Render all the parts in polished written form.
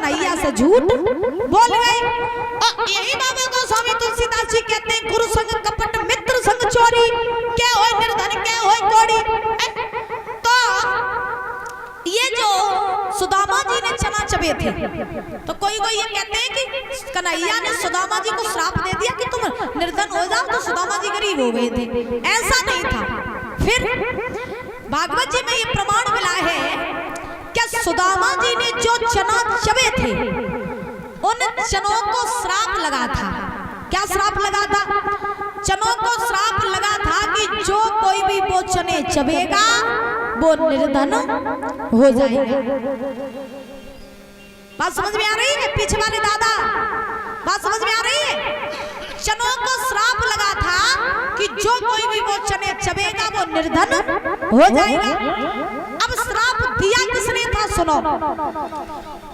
कन्हैया से झूठ बोल गए। और यही बाबा गोस्वामी तुलसीदास जी कहते हैं, गुरु संग कपट मित्र संग चोरी, क्या होए निर्धन क्या होए कोड़ी। तो ये जो सुदामा जी ने चना चबे थे, तो कोई ये कहते हैं कि कन्हैया ने सुदामा जी को श्राप दे दिया कि तुम निर्धन हो जाओ, तो सुदामा जी गरीब हो गए थे। ऐसा नहीं था। फिर भागवत जी में ये प्रमाण मिला है क्या सुदामा जी ने जो चना चबे थे उन चनों को श्राप लगा था। क्या श्राप लगा था? चनों को श्राप लगा था कि जो कोई भी वो चने चबेगा वो निर्धन हो जाएगा। बात समझ में आ रही है? पीछे वाले दादा, बात समझ में आ रही है? चनों को श्राप लगा था कि जो कोई भी वो चने चबेगा वो निर्धन हो जाएगा। अब श्राप दिया किसने था? सुनो,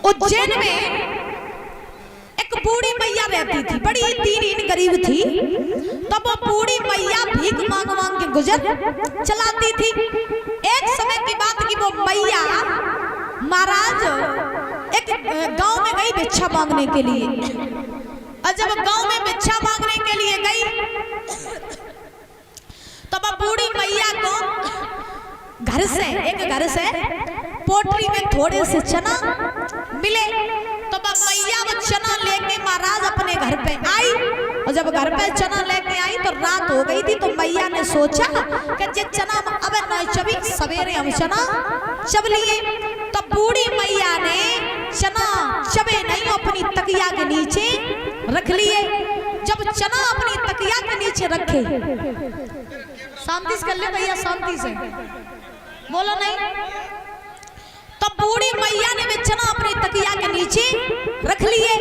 उज्जैन में एक बूढ़ी मैया रहती थी, बड़ी दीन गरीब थी। तब वो बूढ़ी मैया भीख मांग मांग के गुजर चलाती थी। एक समय की बात की वो मैया महाराज एक गांव में गई भिक्षा मांगने के लिए। और जब गांव में भिक्षा मांगने के लिए गई तब बूढ़ी मैया को घर से पोटली में थोड़े से चना मिले। तो मैया वो चना लेके महाराज अपने घर पे आई। और जब घर पे चना लेके आई तो रात हो गई थी। तो मैया ने सोचा कि जे चना अब न चबी, सवेरे हम चना चब लिए। तो बूढ़ी मैया ने चना चबे नहीं, अपनी तकिया के नीचे रख लिए। जब चना अपनी तकिया के नीचे रखे, शांति से कर ले भैया, शांति से बोलो नहीं। तो बूढ़ी मैया ने वे चना अपनी तकिया के नीचे रख लिए।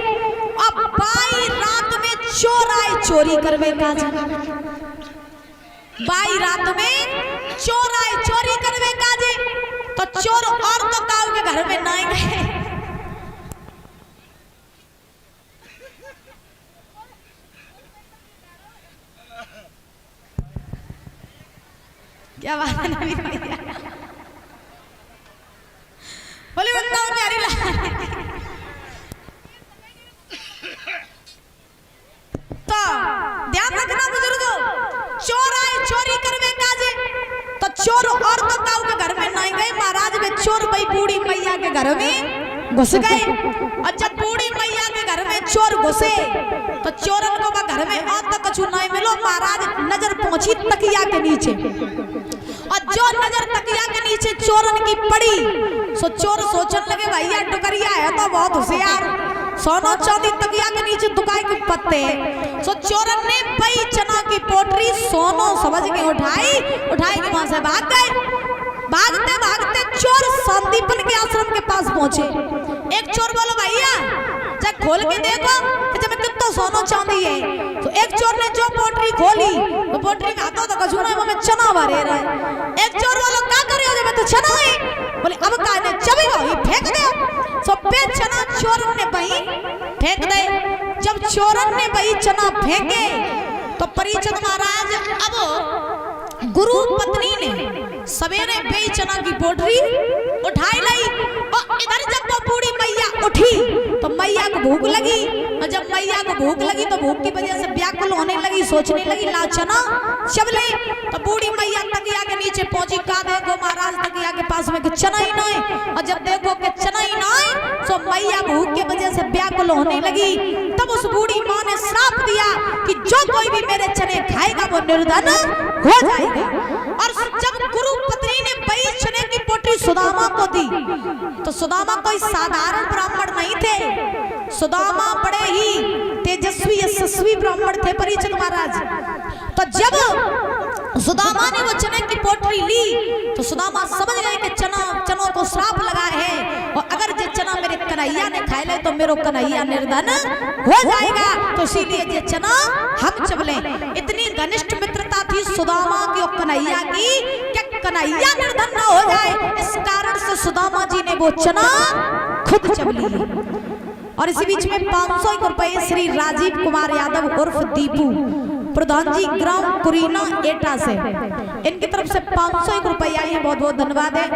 अब बाई रात में चोर आए चोरी करवे काजे। बाई रात में चोर आए चोरी करवे काजे। तो चोर और तो काऊ के घर में ना गए। क्या बात है नवीन भैया, बोले वृंदावन प्यारी लाल। तो ध्यान रखना बुजुर्गों, चोर आए चोरी करवे काजे। तो चोर और तो काऊ के घर में नहीं गए। महाराज वे चोर भाई बूढ़ी मैया के घर में घुस गए। और जब बूढ़ी मैया के घर में चोर घुसे तो चोरन को घर में और तो कुछ नहीं मिलो। महाराज नजर पहुंची तकिया के नीचे, और जो नजर तकिया के नीचे चोरन की पड़ी सो चोर सोचने लगे भैया टुकरिया है तो बहुत होशियार, सोना चांदी तकिया के नीचे दुकाई के पत्ते। सो चोरन ने भाई चना की पोटरी सोनो समझ के उठाई के वहां से भाग गए। भागते भागते चोर संदीपन के आश्रम के पास पहुंचे। एक चोर बोलो भैया जब खोल के देखो जब कितना सोना चांदी है। तो एक चोर ने जो पोटरी खोली वो पोटरी में हाथों तो कछुना में चना भरे रहा है। एक चोर बोलो क्या कर रहे हो? जब तो चना है। बोले अब का ने चबेगा ये फेंक दे। सो पे चना चोरन ने भाई फेंक दे। जब चोरन ने भाई चना फेंके तो परीक्षित महाराज अब गुरु पत्नी ने सवेरे बेई चना की पोटरी उठाई लाई। और इधर जब वो बूढ़ी मैया उठी तो मैया को भूख लगी। और जब मैया को भूख लगी तो भूख की वजह से व्याकुल होने लगी, सोचने लगी ला चना चबले। तो बूढ़ी मैया तकिया के नीचे पहुंची। का देखो महाराज तकिया के पास में चना ही ना है। और जब देखो कि चना ही ना है तो मैया भूख की वजह से व्याकुल होने लगी। तब उस बूढ़ी माँ ने श्राप दिया कि जो कोई भी मेरे चने खाएगा वो निर्धन हो जाएगा। और जब गुरु पत्नी ने बई चने की पोटरी सुदामा को दी तो सुदामा कोई साधारण ब्राह्मण नहीं थे। सुदामा बड़े ही तेजस्वी यशस्वी ब्राह्मण थे परीक्षित महाराज। तो जब सुदामा ने वो चने की पोटरी ली तो सुदामा समझ गए कि चनों को श्राप लगा है। और अगर ये चना मेरे कन्हैया ने खाए ले तो मेरे कन्हैया निर्धन हो जाएगा। तो इसीलिए ये चना हम चबले। इतनी घनिष्ठ मित्रता थी सुदामा की और कन्हैया की कि कन्हैया निर्धन न हो जाए। इस कारण से सुदामा जी ने वो चना खुद चब ली। और इसी बीच में 500 रुपए श्री राजीव कुमार यादव उर्फ दीपू प्रधान जी ग्राम कुरीना एटा से, इनकी तरफ से 500 रुपया है। बहुत बहुत धन्यवाद है।